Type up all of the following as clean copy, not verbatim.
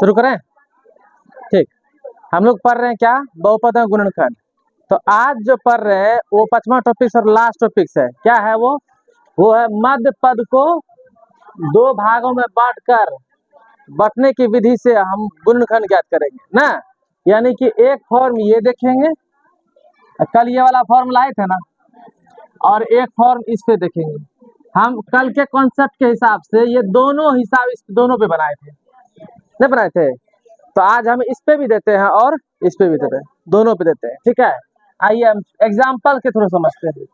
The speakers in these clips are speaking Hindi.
शुरू करें? ठीक, हम लोग पढ़ रहे हैं क्या, बहुपद में गुणनखंड। तो आज जो पढ़ रहे हैं वो 5वां टॉपिक्स और लास्ट टॉपिक्स है। क्या है वो है मध्य पद को दो भागों में बांटकर बंटने की विधि से हम गुणनखंड ज्ञात करेंगे ना। यानी कि एक फॉर्म ये देखेंगे, कल ये वाला फॉर्म लाए थे ना, और एक फॉर्म इस पे देखेंगे। हम कल के कॉन्सेप्ट के हिसाब से ये दोनों हिसाब इस दोनों पे बनाए थे, नहीं बनाए थे? तो आज हम इस पे भी देते हैं और इस पे भी देते हैं, दोनों पे देते हैं। ठीक है, आइए हम एग्जाम्पल के थ्रू समझते हैं।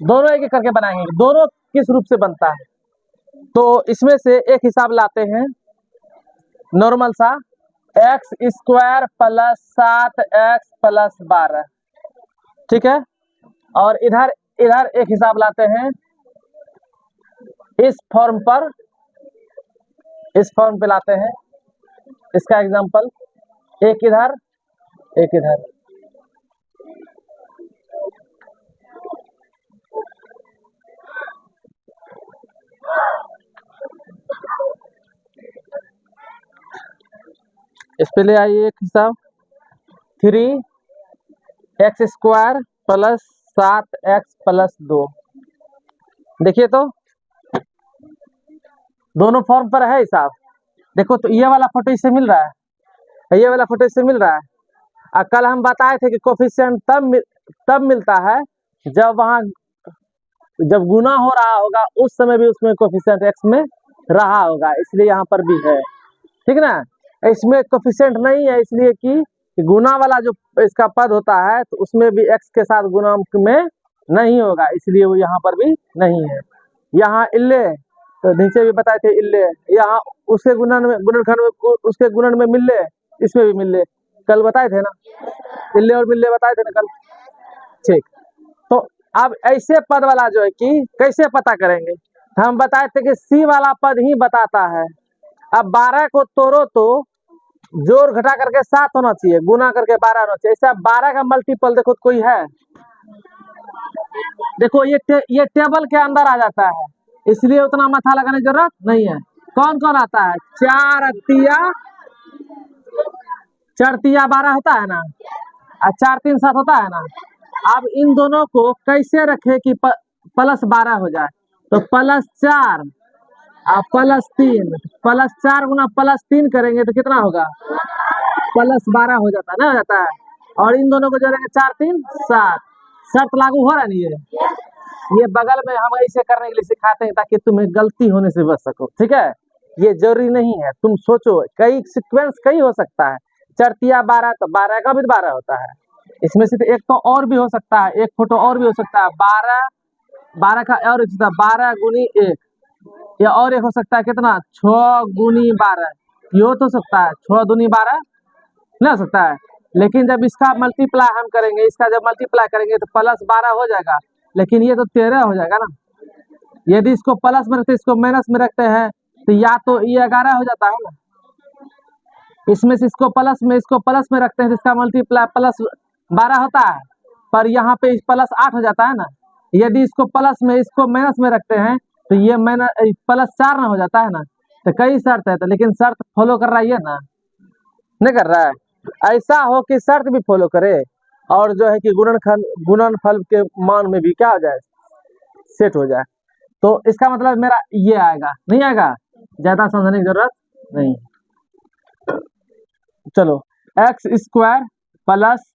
दोनों एक एक करके बनाएंगे, दोनों किस रूप से बनता है। तो इसमें से एक हिसाब लाते हैं नॉर्मल सा, x square plus 7x plus 12। ठीक है, और इधर एक हिसाब लाते हैं इस फॉर्म पर, इस फॉर्म पे लाते हैं। इसका एग्जांपल एक इधर एक इधर। इस पे ले आइए एक हिसाब, 3x square plus 7x plus 2। देखिए तो दोनों फॉर्म पर है हिसाब। देखो तो ये वाला फोटो इससे मिल रहा है, ये वाला फोटो इससे मिल रहा है। और कल हम बताए थे कि कोफिशिएंट तब मिलता है जब गुना हो रहा होगा, उस समय भी उसमें कोफिशिएंट एक्स में रहा होगा, इसलिए यहाँ पर भी है। ठीक ना, इसमें कोफिशिएंट नहीं है इसलिए कि गुना वाला जो इसका पद होता है तो उसमें भी एक्स के साथ गुणांक में नहीं होगा, इसलिए वो यहाँ पर भी नहीं है। यहाँ इल्ले तो नीचे भी बताए थे इल्ले, यहाँ उसके गुणनखंड में उसके गुणन में मिल्ले, इसमें भी मिल्ले, कल बताए थे ना, इल्ले और मिल्ले बताए थे ना कल। ठीक, तो अब ऐसे पद वाला जो है कि कैसे पता करेंगे, हम बताए थे कि सी वाला पद ही बताता है। अब 12 को तोड़ो तो जोड़ घटा करके 7 होना चाहिए, गुना करके 12 होना चाहिए। ऐसा 12 का मल्टीपल देखो तो कोई है? देखो ये टेबल के अंदर आ जाता है, इसलिए उतना माथा लगाने की जरूरत नहीं है। कौन कौन आता है? 4 तिया 12 होता है ना, और 4 3 7 होता है ना। अब इन दोनों को कैसे रखे कि प्लस 12 हो जाए, तो प्लस 4 और प्लस 3, प्लस 4 गुना प्लस 3 करेंगे तो कितना होगा? प्लस 12 हो जाता है ना, हो जाता है। और इन दोनों को जोड़ेंगे 4 3 7। शर्त लागू हो रहा है नहीं? ये बगल में हम ऐसे करने के लिए सिखाते हैं ताकि तुम्हें गलती होने से बच सको। ठीक है, ये जरूरी नहीं है, तुम सोचो कई सीक्वेंस कई हो सकता है। 4 तिया 12 तो 12 का भी 12 होता है, इसमें से तो एक तो और भी हो सकता है, एक फोटो और भी हो सकता है। 12 का और 12 गुनी 1, या और एक हो सकता है कितना, 6 गुनी 12, ये हो तो सकता है 6 दूनी 12 नहीं हो सकता है। लेकिन जब इसका मल्टीप्लाई हम करेंगे, इसका जब मल्टीप्लाई करेंगे तो प्लस 12 हो जाएगा, लेकिन ये तो 13 हो जाएगा ना। यदि इसको प्लस में रखते इसको माइनस में रखते हैं तो या तो ये 11 हो जाता है ना, इसमें से इसको प्लस में रखते हैं तो इसका मल्टीप्लाई प्लस 12 होता है, पर यहाँ पे प्लस 8 हो जाता है ना। यदि इसको प्लस में इसको माइनस में रखते हैं तो ये प्लस 4 ना हो जाता है ना। तो कई शर्त है, तो लेकिन शर्त फॉलो कर रहा है ना, नहीं कर रहा है। ऐसा हो कि शर्त भी फॉलो करे और जो है कि गुणनफल के मान में भी क्या हो जाए, सेट हो जाए। तो इसका मतलब मेरा ये आएगा, नहीं आएगा, ज्यादा समझने की जरूरत नहीं। चलो, एक्स स्क्वायर प्लस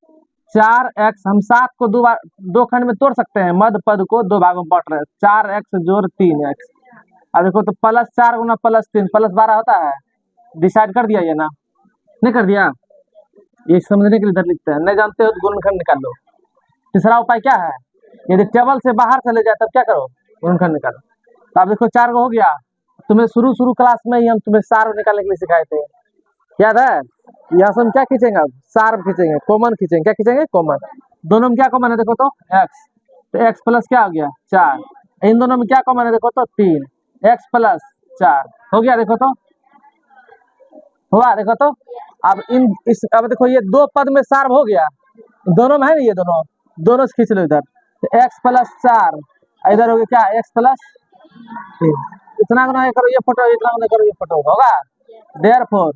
4x, हम 7 को दो खंड में तोड़ सकते हैं, मध्य पद को दो भागों में बांट रहे हैं, 4x जोड़ 3x। अब देखो तो प्लस 4 गुना प्लस 3 प्लस 12 होता है। डिसाइड कर दिया ये ना, नहीं कर दिया? ये समझने के लिए इधर लिखते हैं, नहीं जानते हो तो गुणनखंड निकाल लो। तीसरा उपाय क्या है, यदि टेबल से बाहर चले जाए तब क्या करो, गुणनखंड निकालो। तो अब देखो 4 को हो गया, तुम्हें शुरू क्लास में ही हम तुम्हें सार निकालने के लिए सिखाए थे, याद है? यहाँ से हम क्या खींचेंगे, अब सार खींचेंगे, कॉमन खींचेंगे। क्या खींचेंगे? कॉमन। दोनों में क्या कॉमन है देखो तो एक्स, तो एक्स प्लस क्या हो गया 4। इन दोनों में क्या कॉमन है देखो तो 3, एक्स प्लस 4 हो गया। देखो तो हुआ, देखो तो। अब देखो ये दो पद में सार हो गया, दोनों में है ना, ये दोनों से खींच लो इधर, तो एक्स प्लस 4, इधर हो गया क्या, एक्स प्लस 3। इतना गुना करो ये फोटो, इतना गुना करो ये फोटो, होगा। देयरफॉर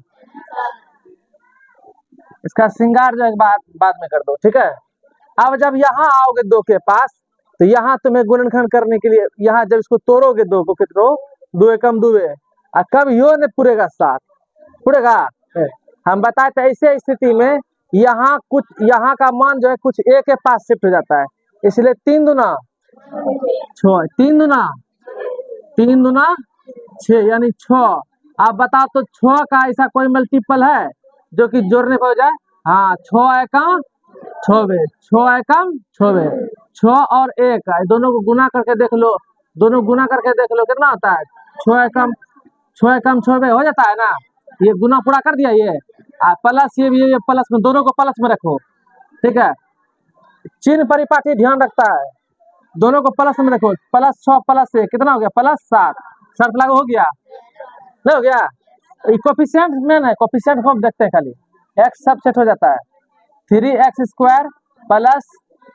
इसका श्रृंगार जो है बाद में कर दो, ठीक है। अब जब यहाँ आओगे दो के पास, तो यहाँ तुम्हें गुणनखंड करने के लिए, यहाँ जब इसको तोड़ोगे दो को, कितनो दो एकम दुए, और कब यो ने पूरेगा 7 पूरेगा। हम बताए थे ऐसे स्थिति में यहाँ कुछ, यहाँ का मान जो है कुछ ए के पास शिफ्ट हो जाता है, इसलिए 3 दूना 6, 3 दूना 6 यानी 6। आप बताओ तो 6 का ऐसा कोई मल्टीपल है जो कि जोड़ने पर हो जाए? हाँ, 6 एकम 6, 6 एकम 6, 6 और 1 दोनों को गुना करके देख लो, दोनों गुना करके देख लो कितना होता है। 6 एकम 6 हो जाता है ना, ये गुना पूरा कर दिया ये, प्लस ये भी, ये प्लस में, दोनों को प्लस में रखो, ठीक है। चिन्ह परिपाटी ध्यान रखता है, दोनों को प्लस में रखो, प्लस 6 प्लस 1 कितना हो गया, प्लस 7। शर्त लागू हो गया, नहीं हो गया? कोफिशिएंट में ना, कोफिशिएंट को देखते हैं खाली, x सब सेट हो जाता है। 3x² plus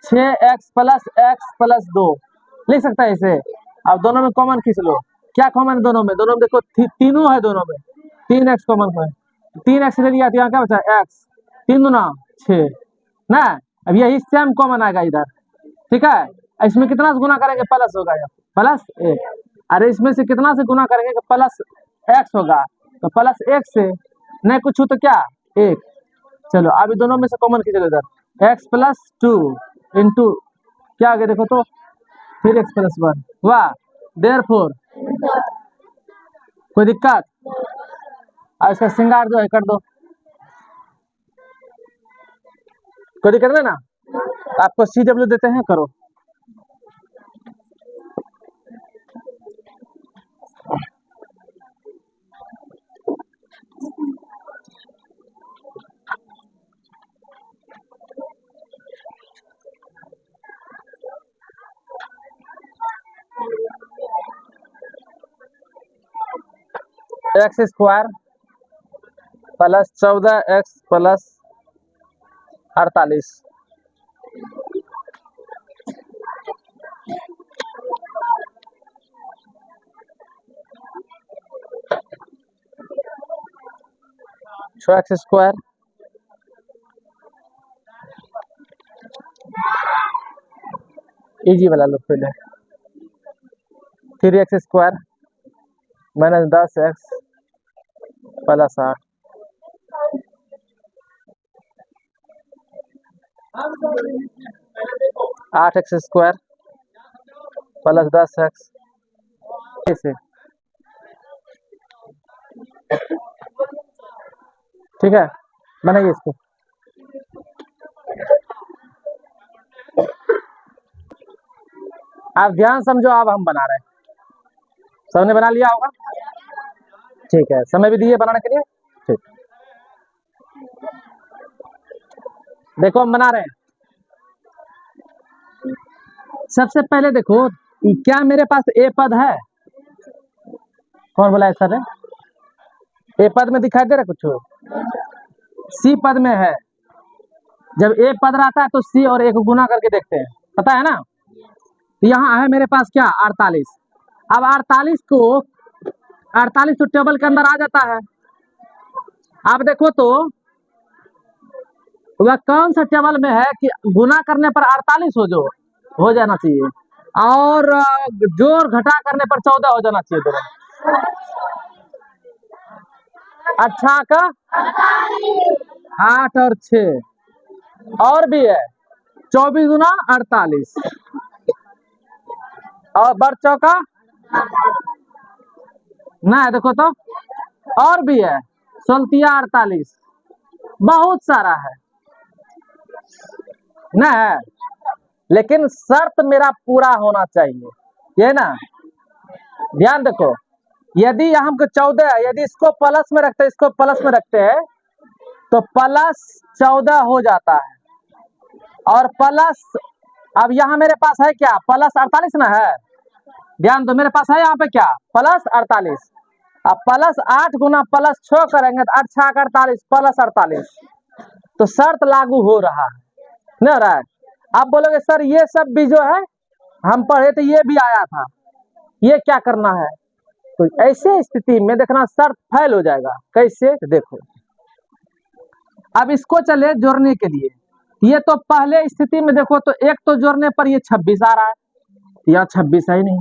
6x plus x plus 2 लिख सकता है इसे। अब दोनों में कॉमन खींच लो, क्या कॉमन है दोनों में? दोनों में देखो तीनों है, दोनों में 3x कॉमन है, 3x ले लिया तो यहाँ क्या बचा, x, 3 दूना 6 ना। अब यही सेम कॉमन आएगा इधर, ठीक है। इसमें कितना से गुना करेंगे, प्लस होगा, प्लस 1। अरे इसमें से कितना से गुना करेंगे, प्लस x होगा, तो प्लस 1 से नहीं कुछ हो तो क्या 1। चलो अभी दोनों में से कॉमन खींचो इधर, x प्लस 2 इंटू क्या आगे देखो तो 3x प्लस 1, वाह। देयरफॉर कोई दिक्कत? और इसका श्रृंगार जो है कर दो, कोई दिक्कत नहीं ना। आपको CW देते हैं, करो। x² plus 14x plus 48, x² easy वाला लो पहले, 3x² minus 10x plus 8, 8x² plus 10x, ऐसे ठीक है। बनाइए इसको, आप ध्यान समझो। अब हम बना रहे हैं, सबने बना लिया होगा, ठीक है। समय भी दिए बनाने के लिए, ठीक। देखो हम बना रहे हैं। सबसे पहले देखो, क्या मेरे पास ए पद है? कौन बोला है सर? ए पद में दिखाई दे रहा कुछ? सी पद में है। जब ए पद रहता है तो सी और ए को गुना करके देखते हैं, पता है ना। यहाँ है मेरे पास क्या, 48। अब 48 तो टेबल के अंदर आ जाता है। आप देखो तो वह कौन सा टेबल में है कि गुना करने पर 48 हो जाना चाहिए, और जोड़ घटा करने पर 14 हो जाना चाहिए दोनों। अच्छा का 8 और 6 और भी है, 24 गुना 48 और बर चौका ना है, देखो तो और भी है, 16 48, बहुत सारा है ना है। लेकिन शर्त मेरा पूरा होना चाहिए, ये ना। ध्यान देखो, यदि हमको 14, यदि इसको प्लस में रखते हैं, इसको प्लस में रखते हैं तो प्लस 14 हो जाता है, और प्लस, अब यहाँ मेरे पास है क्या, प्लस 48 ना है। ध्यान दो, मेरे पास है यहाँ पे क्या, प्लस 48। अब प्लस 8 गुना प्लस 6 करेंगे तो 8 6 48 प्लस 48, तो शर्त लागू हो रहा है, नहीं हो रहा है। आप बोलोगे सर ये सब भी जो है हम पढ़े तो ये भी आया था, ये क्या करना है? तो ऐसे स्थिति में देखना शर्त फेल हो जाएगा। कैसे? देखो अब इसको चले जोड़ने के लिए, ये तो पहले स्थिति में देखो तो एक तो जोड़ने पर ये 26 आ रहा है, या 26 है ही नहीं।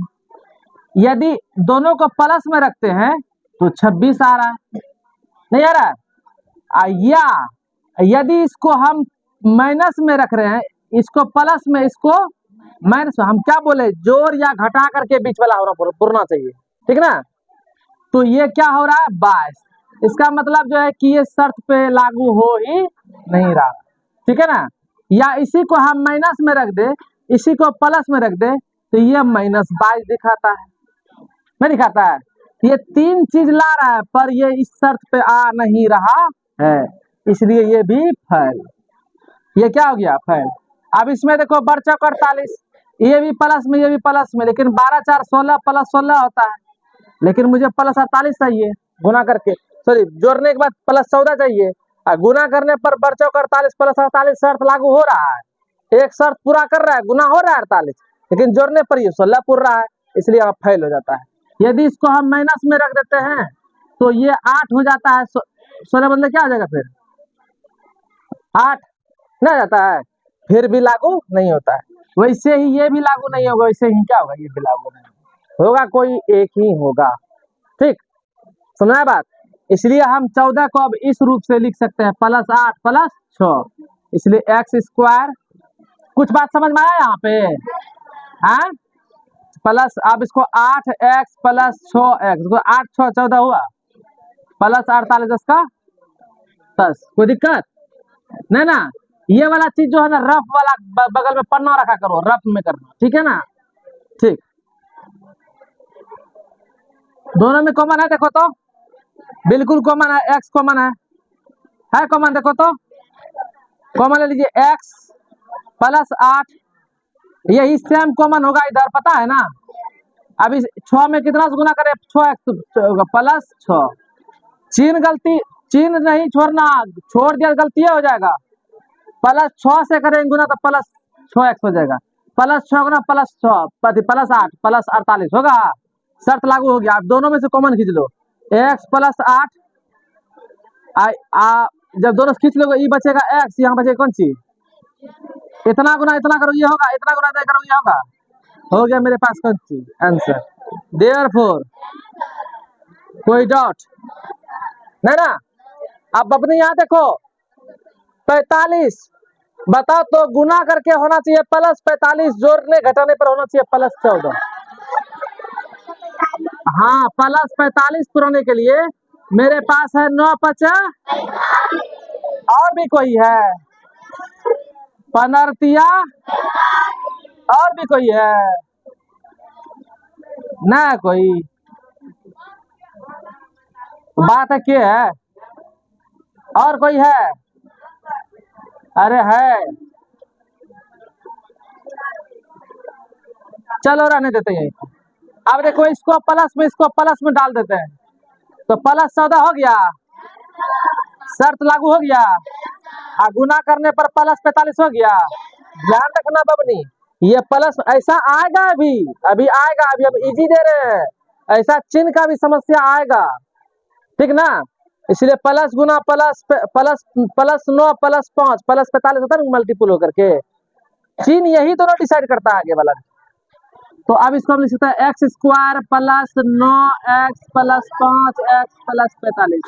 यदि दोनों को प्लस में रखते हैं तो 26 आ रहा है, नहीं आ रहा है। या यदि इसको हम माइनस में रख रहे हैं, इसको प्लस में इसको माइनस में, हम क्या बोले, जोड़ या घटा करके बीच वाला होना चाहिए, ठीक ना। तो ये क्या हो रहा है 22, इसका मतलब जो है कि ये शर्त पे लागू हो ही नहीं रहा, ठीक है ना। या इसी को हम माइनस में रख दे, इसी को प्लस में रख दे तो ये -22 दिखाता है, नहीं दिखाता है। ये तीन चीज ला रहा है पर ये इस शर्त पे आ नहीं रहा है, इसलिए ये भी फेल। ये क्या हो गया? फेल। अब इसमें देखो बढ़ चौक 48, ये भी प्लस में, ये भी प्लस में, लेकिन 12 4 16 प्लस 16 होता है, लेकिन मुझे प्लस 48 चाहिए गुना करके, सॉरी जोड़ने के बाद प्लस 14 चाहिए, और गुना करने पर बढ़ चौक 48 प्लस 48 शर्त लागू हो रहा है। एक शर्त पूरा कर रहा है, गुना हो रहा है 48, लेकिन जोड़ने पर ये 16 पूर रहा है, इसलिए आप फेल हो जाता है। यदि इसको हम माइनस में रख देते हैं तो ये 8 हो जाता है, 16 मतलब क्या हो जाएगा फिर 8 ना जाता है, फिर भी लागू नहीं होता है। वैसे ही ये भी लागू नहीं होगा, वैसे ही क्या होगा, ये भी लागू नहीं होगा, कोई एक ही होगा, ठीक समझा बात। इसलिए हम 14 को अब इस रूप से लिख सकते हैं +8 + 6, इसलिए x²। कुछ बात समझ में आया यहाँ पे? हाँ प्लस, अब इसको 8x + 6x, 8 6 14 हुआ, प्लस 48 10 का 10, कोई दिक्कत नहीं ना। ये वाला चीज जो है ना रफ वाला बगल में पन्ना रखा करो, रफ में करना, ठीक है ना। ठीक, दोनों में कॉमन है, देखो तो बिल्कुल कॉमन है, x कॉमन है कॉमन, देखो तो कॉमन ले लीजिए, x + 8, यही सेम कॉमन होगा इधर, पता है ना। अब इस 6 में कितना से गुना करें, 6x + 6, चिन्ह नहीं छोड़ना, छोड़ दिया गलती हो जाएगा, +6 से करेंगे गुना तो +6x हो जाएगा, +6 गुना +6 +8 +48 होगा, शर्त लागू हो गया। आप दोनों में से कॉमन खींच लो, x + 8, जब दोनों खींच लोगे ये बचेगा x, यहाँ बचेगा कौन सी, इतना गुना इतना करो ये होगा, इतना गुना इतना करो ये होगा, हो गया मेरे पास कौन सी आंसर। देयरफॉर कोई डाउट नहीं ना। अब अपने यहाँ देखो 45, बताओ तो गुना करके होना चाहिए +45, जोड़ने घटाने पर होना चाहिए +14। हाँ +45 पुराने के लिए मेरे पास है 9 5, और भी कोई है पनरतिया, और भी कोई है ना, कोई बात है क्या है, और कोई है? अरे है, चलो रहने देते हैं। अब देखो इसको प्लस में डाल देते हैं, तो +14 हो गया, शर्त लागू हो गया, और गुना करने पर +45 हो गया। ध्यान रखना बबनी, ये प्लस ऐसा आएगा, अभी आएगा, अभी हम इजी दे रहे हैं, ऐसा चिन्ह का भी समस्या आएगा, ठीक ना। इसलिए प्लस गुना प्लस प्लस +9 + 5 +45 होता है ना, मल्टीपुल होकर के चिन्ह यही दोनों डिसाइड करता है आगे वाला। तो अब इसको हम लिख सकते हैं x² + 9x + 5x + 45,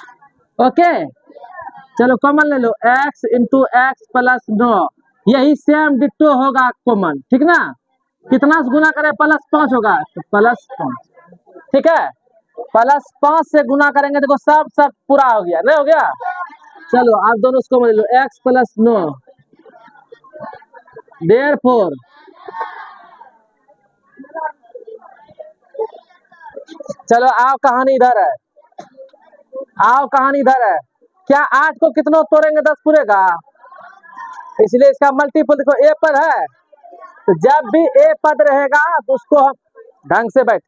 ओके। चलो कॉमन ले लो, x × x + 9, यही सेम डिट्टो होगा कॉमन, ठीक ना। कितना से गुना करें, +5 होगा तो +5, ठीक है, +5 से गुना करेंगे, देखो सब शर्त पूरा हो गया, नहीं हो गया। चलो आप दोनों इसको ले लो, x + 9, देयरफॉर चलो आओ कहानी इधर है, आओ कहानी इधर है। क्या 8 को कितनों तोड़ेंगे 10 पूरेगा, इसलिए इसका मल्टीपल देखो a पद है, तो जब भी a पद रहेगा तो उसको हम ढंग से बैठ,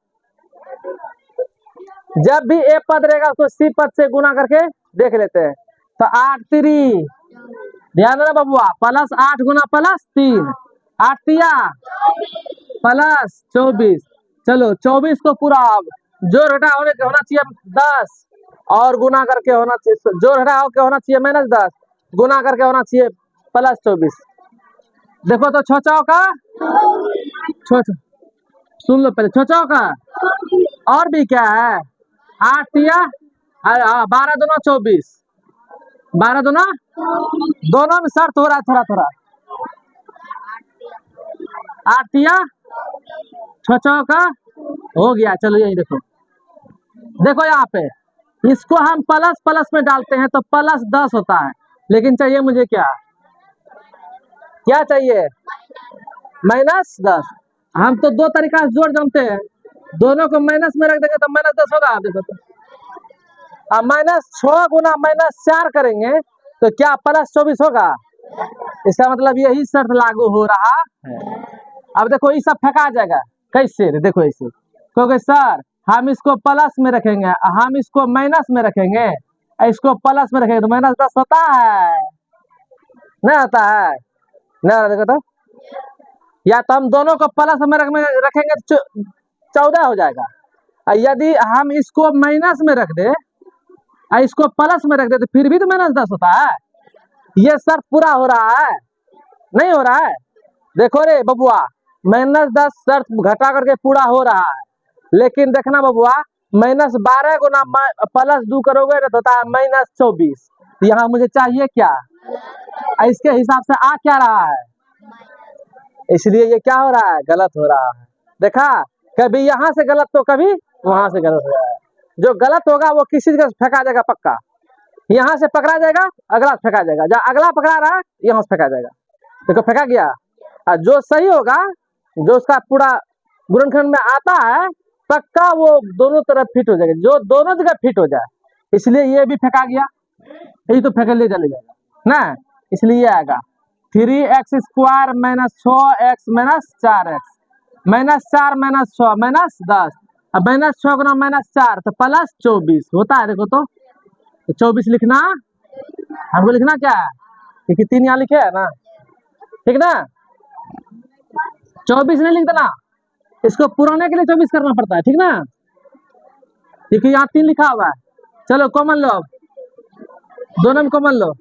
जब भी a पद रहेगा उसको c पद से गुना करके देख लेते हैं। तो 8 3, ध्यान देना बबुआ, +8 गुना +3, 8 + 24, चलो 24 को पूरा जोड़ घटा होना चाहिए 10 और गुना करके होना चाहिए, जोड़ घटा होके होना चाहिए -10 गुना करके होना चाहिए +24। देखो तो छोचाओ का सुन लो पहले, छोचाओ का और भी क्या है, 8 या 12 दूना 24, 12 दूना, दोनों में शर्त हो रहा है थोड़ा थोड़ा। 8 या छोचाओ का हो गया। चलो यही देखो, देखो यहाँ पे इसको हम प्लस प्लस में डालते हैं तो +10 होता है, लेकिन चाहिए मुझे क्या, क्या चाहिए, -10। हम तो दो तरीका से जोड़ जानते हैं, दोनों को माइनस में रख देंगे तो -10 होगा। देखो तो अब -6 गुना -4 करेंगे तो क्या +24 होगा, इसका मतलब यही शर्त लागू हो रहा है। अब देखो ये सब फेंका जाएगा कैसे, देखो ऐसे क्योंकि सर हम इसको प्लस में रखेंगे, हम इसको माइनस में रखेंगे, इसको प्लस में रखेंगे तो -10 होता है, नहीं होता है, नहीं। देखो तो या तो हम दोनों को प्लस में रखेंगे तो 14 हो जाएगा, यदि हम इसको माइनस में रख दे, इसको प्लस में रख दे तो फिर भी तो -10 होता है। ये शर्त पूरा हो रहा है, नहीं हो रहा है। देखो रे बबुआ, -10 शर्त घटा करके पूरा हो रहा है, लेकिन देखना बबुआ -12 गुना +2 करोगे तो होता है -24। यहाँ मुझे चाहिए क्या, इसके हिसाब से आ क्या रहा है, इसलिए ये क्या हो रहा है, गलत हो रहा है। देखा, कभी यहाँ से गलत तो कभी वहां से गलत हो रहा है। जो गलत होगा वो किसी जगह फेंका जाएगा पक्का, यहाँ से पकड़ा जाएगा, अगला फेंका जाएगा, जहाँ अगला पकड़ा रहा है यहाँ से फेंका जाएगा। देखो फेंका गया, और जो सही होगा, जो उसका पूरा गुणनखंड में आता है पक्का वो दोनों तरफ फिट हो जाएगा, जो दोनों जगह फिट हो जाए, इसलिए ये भी फेंका गया, यही तो फेंक ले चले जाएगा ना, इसलिए आएगा 3x² -6x -4x -4 -6 -10, अब -6 गुना -4 तो +24 होता है। देखो तो 24 लिखना, हमको लिखना क्या है, क्योंकि 3 यहाँ लिखे है ना, ठीक ना, 24 नहीं लिख देना, इसको पुराने के लिए 24 करना पड़ता है, ठीक ना, क्योंकि यहाँ 3 लिखा हुआ है। चलो कॉमन लो, दोनों में कॉमन लो,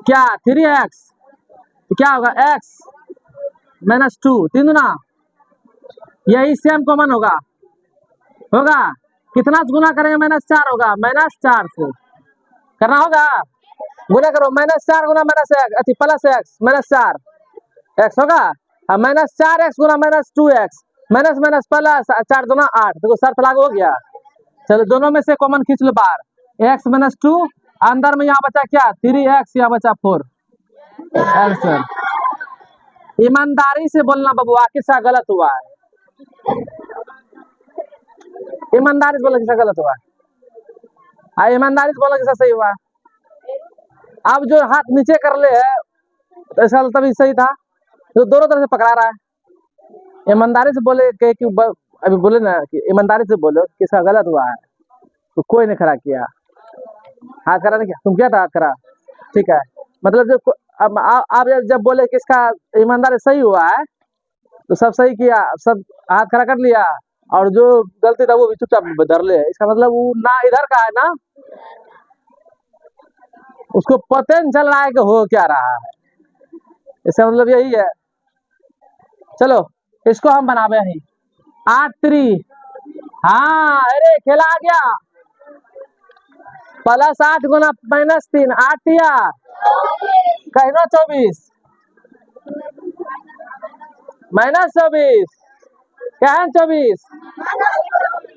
क्या 3x तो क्या होगा x -2, 3 दूना, यही सेम कॉमन होगा, होगा कितना गुना करेंगे, -4 होगा, -4 से करना होगा, गुना करो, -4 गुना +x -4 x होगा, अब -4x गुना -2x माइनस प्लस 4 दूना 8, देखो शर्त लागू हो गया। चलो दोनों में से कॉमन खींच लो बाहर, x -2 अंदर में यहाँ बचा क्या 3x, यहाँ बचा 4 आंसर। ईमानदारी से बोलना बबुआ, किसका गलत हुआ है, ईमानदारी से बोला किसका गलत हुआ है, ईमानदारी से बोला किसका सही हुआ है। अब जो हाथ नीचे कर ले है तो ऐसा तभी सही था, तो दोनों तरफ से पकड़ा रहा है। ईमानदारी से बोले कि अभी बोले ना कि ईमानदारी से बोलो किसका गलत हुआ है, तो कोई ने खड़ा किया, हाथ करा नहीं, क्या तुम क्या था हाथ करा, ठीक है, मतलब जो अब आप जब बोले किसका ईमानदारी सही हुआ है तो सब सही किया, सब हाथ खड़ा कर लिया, और जो गलती था वो भी चुपचाप धर ले, इसका मतलब वो ना इधर का है ना, उसको पता नहीं चल रहा है कि हो क्या रहा है, इसका मतलब यही है। चलो इसको हम बनावे ही 8×3, हाँ अरे खेला आ गया, +8 गुना -3 8 या कहना 24 -24 क्या है 24,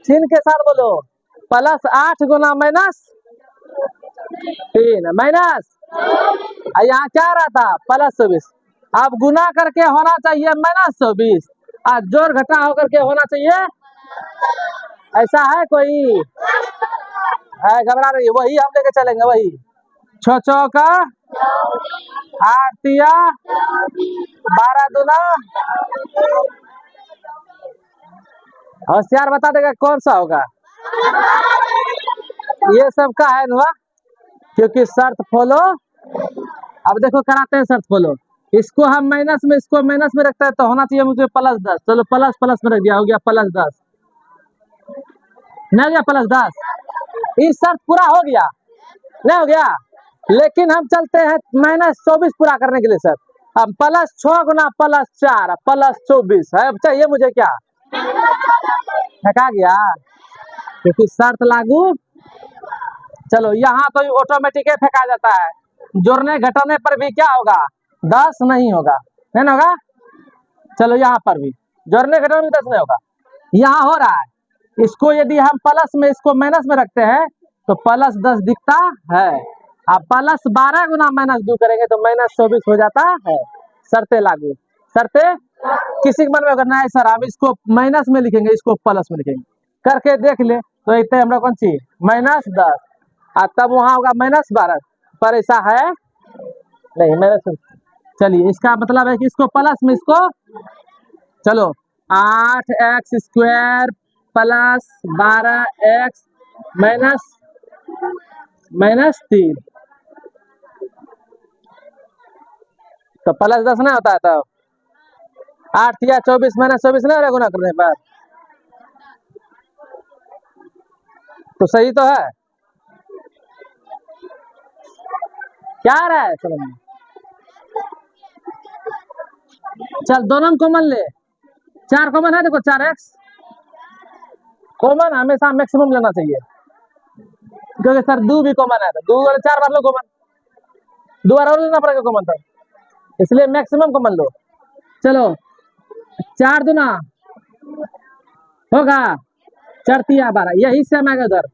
चिन्ह के साथ बोलो, +8 गुना -3 माइनस, यहाँ क्या रहा था +24, अब गुना करके होना चाहिए -24, और जोड़ घटा होकर के होना चाहिए, ऐसा है कोई है घबरा रही है, वही हम लेके चलेंगे, वही 6 चौका 8 तिया 12 दूना, होशियार बता देगा कौन सा होगा, ये सब का है ना, क्योंकि शर्त फॉलो, अब देखो कराते हैं शर्त फॉलो, इसको हम माइनस में, इसको माइनस में रखता है तो होना चाहिए मुझे +10, चलो प्लस प्लस में रख दिया, हो गया +10, नहीं हो गया +10, इस शर्त पूरा हो गया, नहीं हो गया। लेकिन हम चलते हैं -24 पूरा करने के लिए सर। अब +6 गुना +4 +24 है। अब चाहिए मुझे क्या, फेंका गया क्योंकि शर्त लागू। चलो यहाँ तो ऑटोमेटिक फेंका जाता है, जोड़ने घटाने पर भी क्या होगा, 10 नहीं होगा, नहीं ना होगा। चलो यहाँ पर भी जोड़ने घटाने में 10 नहीं होगा, यहाँ हो रहा है। इसको यदि हम प्लस में इसको माइनस में रखते हैं तो +10 दिखता है। अब +12 गुना -2 करेंगे तो -24 हो जाता है। शर्तें लागू, शर्तें। किसी के मन में करना है सर हम इसको माइनस में लिखेंगे, इसको प्लस में लिखेंगे, करके देख ले तो इतने हम लोग कौन सी -10 और तब वहाँ होगा -12, पर ऐसा है नहीं माइनस। चलिए इसका मतलब है कि इसको प्लस में इसको, चलो 8x² + 12x -3 तो +10 नहीं होता है। तब 8 या 24 -24 नहीं हो रहा गुना करने पर, तो सही तो है। क्या आ रहा है समझ में? चल दोनों कॉमन ले, 4 कॉमन है, देखो 4x कॉमन हमेशा मैक्सिमम लेना चाहिए, क्योंकि सर 2 भी कॉमन है तो 2 और 4 बार लो कॉमन, 2 बार और लेना पड़ेगा कॉमन, तो इसलिए मैक्सिमम कॉमन लो। चलो 4 दूना होगा 4 तिया 12, यही से आएगा उधर।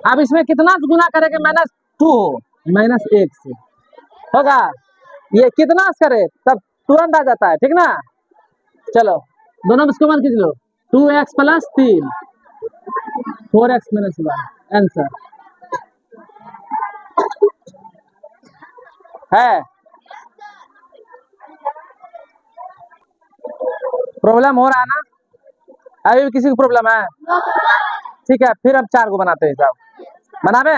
अब इसमें कितना गुना करेंगे -2 हो, -1 से होगा, ये कितना करे तब तुरंत आ जाता है, ठीक ना। चलो दोनों में इसको मान खींच लो, 2x + 3 4x - 1 आंसर है। प्रॉब्लम हो रहा है ना, अभी भी किसी को प्रॉब्लम है? ठीक है, फिर हम 4 को बनाते हैं, साहब बनावे,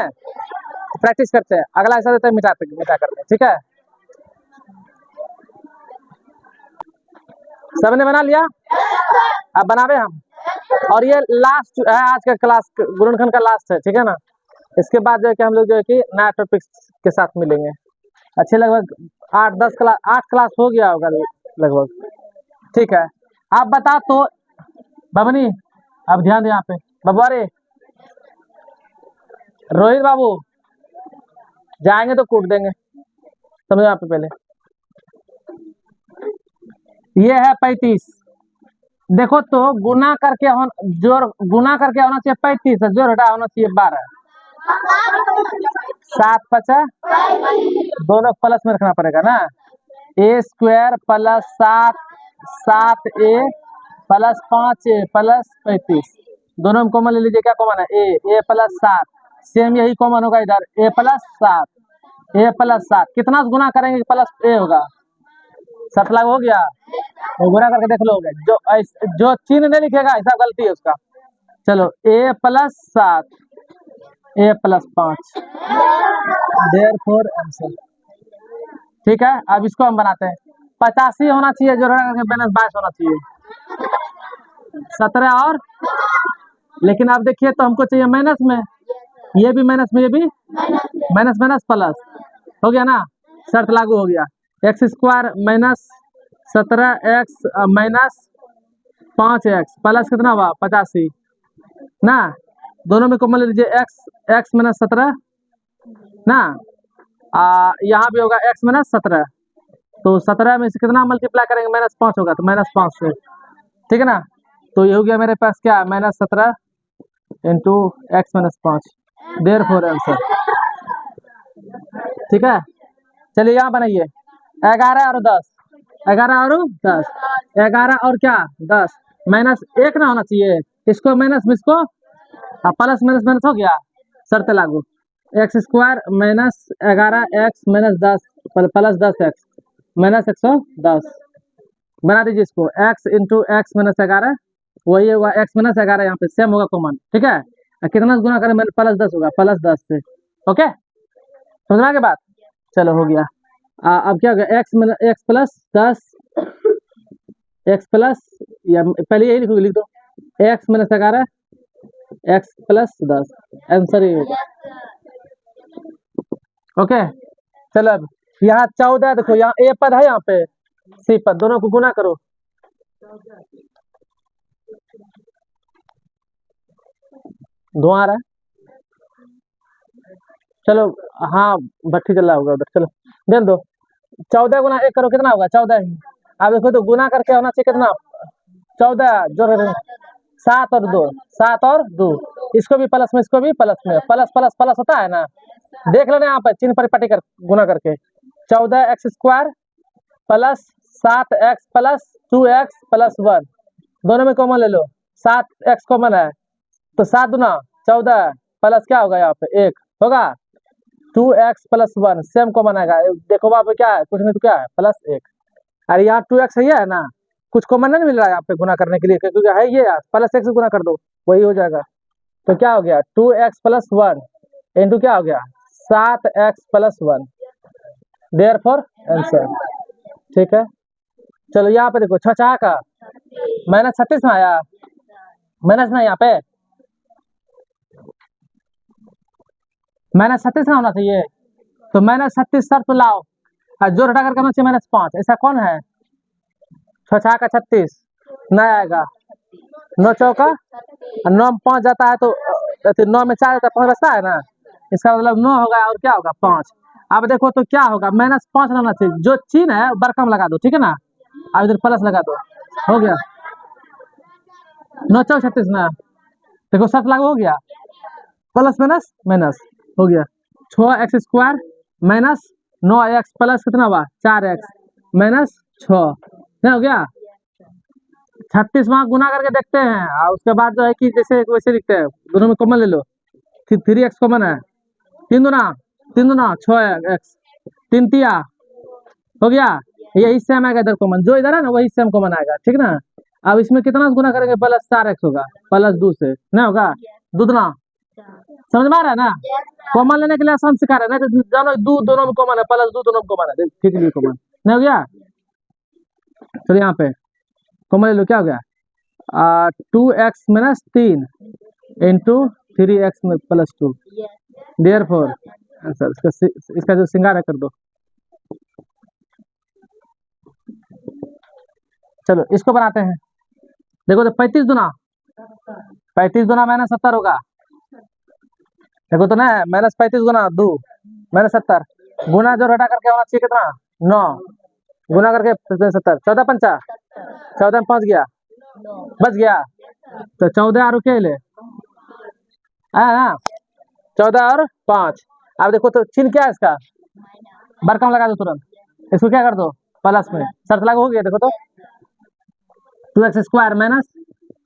प्रैक्टिस करते हैं, अगला ऐसा देते हैं मिटा करते हैं, ठीक है। सबने बना लिया, अब बनावे हम। और ये लास्ट है आज का क्लास, गुणनखंड का लास्ट है, ठीक है ना। इसके बाद जो है कि हम लोग जो है कि नया टॉपिक के साथ मिलेंगे। अच्छे लगभग 8 क्लास हो गया होगा लगभग, ठीक है। आप बता तो बबनी, अब ध्यान दे यहाँ पे बबुआरे, रोहित बाबू जाएंगे तो कूट देंगे, समझो यहाँ पे पहले। ये है 35, देखो तो गुना करके जोड़ गुना करके होना चाहिए 35, जोड़ हटा होना चाहिए 12, 7 × 5 दोनों प्लस में रखना पड़ेगा ना। a² + 7a + 5a + 35 दोनों में कॉमन ले लीजिए, क्या कॉमन है a + 7, सेम यही कॉमन होगा इधर a + 7 कितना गुना करेंगे प्लस a होगा, 7 लाख हो गया, तो गुना करके देख लोगे, जो चिन्ह नहीं लिखेगा ऐसा गलती है उसका। चलो a + 7 a + 5 देयरफॉर आंसर, ठीक है। अब इसको हम बनाते हैं, 85 होना चाहिए, जो बैलेंस 22 होना चाहिए, 17 और, लेकिन आप देखिए तो हमको चाहिए माइनस में, ये भी माइनस में, ये भी माइनस प्लस हो गया ना, शर्त लागू हो गया। x² - 17x - 5x प्लस कितना हुआ 85 ना, दोनों में कॉमन ले लीजिए x - 17 ना, यहाँ भी होगा x - 17, तो 17 में से कितना मल्टीप्लाई करेंगे -5 होगा, तो -5 से, ठीक है ना। तो ये हो गया मेरे पास क्या -17 × x - 5 देयरफॉर आंसर, ठीक है। चलिए यहाँ बनाइए 11 और 10, 11 और 10, 11 और क्या 10, -1 ना होना चाहिए, इसको माइनस में इसको प्लस माइनस हो गया, शर्त लागू, x² - 11x - 10 + 10x -110 बना दीजिए इसको, x × x - 11 वही होगा x - 11, यहाँ पे सेम होगा कॉमन, ठीक है। कितना गुना करें +10 होगा, +10 से, ओके समझना के बाद। चलो हो गया, अब क्या हो गया x + 10 x प्लस, या पहले यही लिख दो x minus 11 x plus 10, answer ये होगा। ओके चलो अब यहाँ 14 देखो, यहाँ ए पद है, यहाँ पे सी पद, दोनों को गुना करो। धुआं आ रहा है, चलो हाँ भट्टी चल रहा होगा उधर, चलो ध्यान दो। 14 गुना 1 करो, कितना होगा? 14 ही। अब देखो तो गुना करके होना चाहिए कितना? 14 जो 7 और 2, 7 और 2, इसको भी प्लस में, इसको भी प्लस में, प्लस प्लस प्लस होता है ना, देख लो ना यहाँ पर चिन्ह परिपाटी कर गुना करके। 14 x square plus 7 x plus 2 x plus 1, दोनों में कॉमन ले लो, 7 एक्स कॉमन है तो 7 दूना 14 प्लस क्या होगा यहाँ पे 1 होगा, 2 एक्स प्लस 1 सेम कॉमन आएगा। देखो वहाँ पे क्या है, कुछ नहीं तो क्या है प्लस 1, अरे यहाँ 2 एक्स है ना, कुछ कॉमन नहीं मिल रहा है यहाँ पे गुना करने के लिए, क्योंकि है ये यार, प्लस 1 से गुना कर दो वही हो जाएगा। तो क्या हो गया 2 एक्स प्लस 1 इंटू क्या हो गया 7 एक्स प्लस 1, देयरफॉर आंसर। ठीक है चलो यहाँ पे देखो 6 का -36 में आया, माइनस ना यहाँ पे -36 ना होना चाहिए, तो -36 सर तो लाओ, और जोड़ हटा करके होना चाहिए -5, ऐसा कौन है? 6 का 36 नहीं आएगा, 9 चौका 9 में 5 जाता है तो 9 में 4 जाता है, 5 बचता है ना, इसका मतलब 9 होगा और क्या होगा 5। अब देखो तो क्या होगा -5 होना चाहिए, जो चिन्ह है बरकम लगा दो, ठीक है ना, अब इधर प्लस लगा दो, हो गया 9 चौक 36 ना, देखो 7 लागू हो गया, प्लस माइनस माइनस हो गया, 6 x square minus 9 x plus कितना हुआ 4 एक्स माइनस 6, नहीं हो गया 36 वहां गुना करके देखते हैं, और उसके बाद जो है कि जैसे वैसे लिखते हैं, दोनों में कॉमन ले लो, 3 एक्स कॉमन है, 3 दूना 6 एक्स, 3 तिया हो गया, यही सेम आएगा इधर कॉमन, जो इधर है ना वही सेम कॉमन आएगा, ठीक ना। अब इसमें कितना गुना करेंगे प्लस 4 एक्स होगा, प्लस 2 से नहीं होगा, दूधना समझ में आ रहा है ना, कॉमन लेने के लिए आसान सिखा रहे हैं, नहीं तो जानो दोनों में कॉमन है, प्लस 2 दोनों में कॉमन है, ठीक है कॉमन नहीं हो गया। चलिए यहाँ पे कॉमन ले लो, क्या हो गया 2 x minus 3 into 3 x plus 2, therefore answer. इसका जो सिंगार है कर दो, चलो इसको बनाते हैं। देखो तो 35 दुना -70 होगा, देखो तो ना -35 गुना 2 -70, गुना जो हटा करके होना चाहिए कितना 9, गुना करके 70, 14 पंचा 14 में 5 गया, बच गया, तो 14 और क्या ले हाँ 14 और 5। अब देखो तो चिन्ह क्या है इसका, बरकम लगा दो तुरंत, इसको क्या कर दो प्लस में, शर्त लागू हो गया, देखो तो 2 x square minus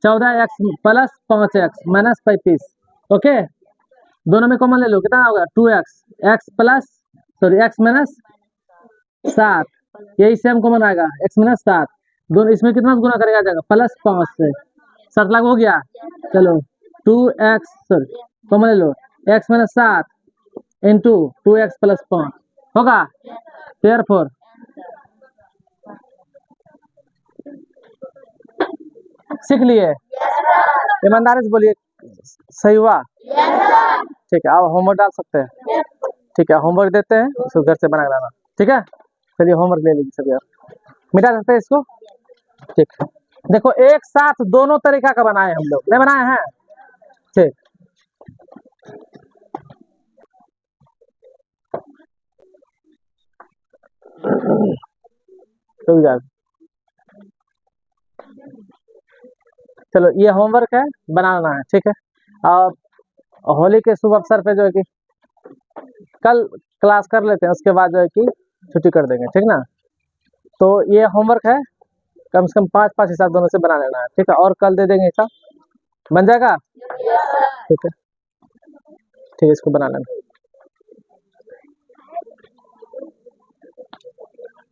14 x plus 5 x minus 35, okay दोनों में कॉमन ले लो, कितना होगा 2 x plus sorry x minus 7, यही सेम कॉमन आएगा एक्स माइनस 7, दोनों इसमें कितना गुना करेगा जाएगा प्लस 5 से, शर्त लागू हो गया। चलो 2 एक्स सॉरी कॉमन ले लो, x minus 7 into 2 x plus 5 होगा, देयरफॉर सीख लिए, ईमानदारी से बोलिए सही हुआ, ठीक है। आप होमवर्क डाल सकते हैं, ठीक है होमवर्क देते हैं, उसको घर से बना लाना, ठीक है। चलिए होमवर्क ले लीजिए सभी, आप मिटा सकते हैं इसको, ठीक है। देखो एक साथ दोनों तरीका का बनाए हम लोग, नहीं बनाए हैं, ठीक तो चलो ये होमवर्क है, बनाना है, ठीक है। और होली के शुभ अवसर पे जो है कि कल क्लास कर लेते हैं, उसके बाद जो है कि छुट्टी कर देंगे, ठीक ना। तो ये होमवर्क है, कम से कम 5-5 हिसाब दोनों से बना लेना है, ठीक है, और कल दे देंगे हिसाब, बन जाएगा, ठीक है ठीक है, इसको बना लेना।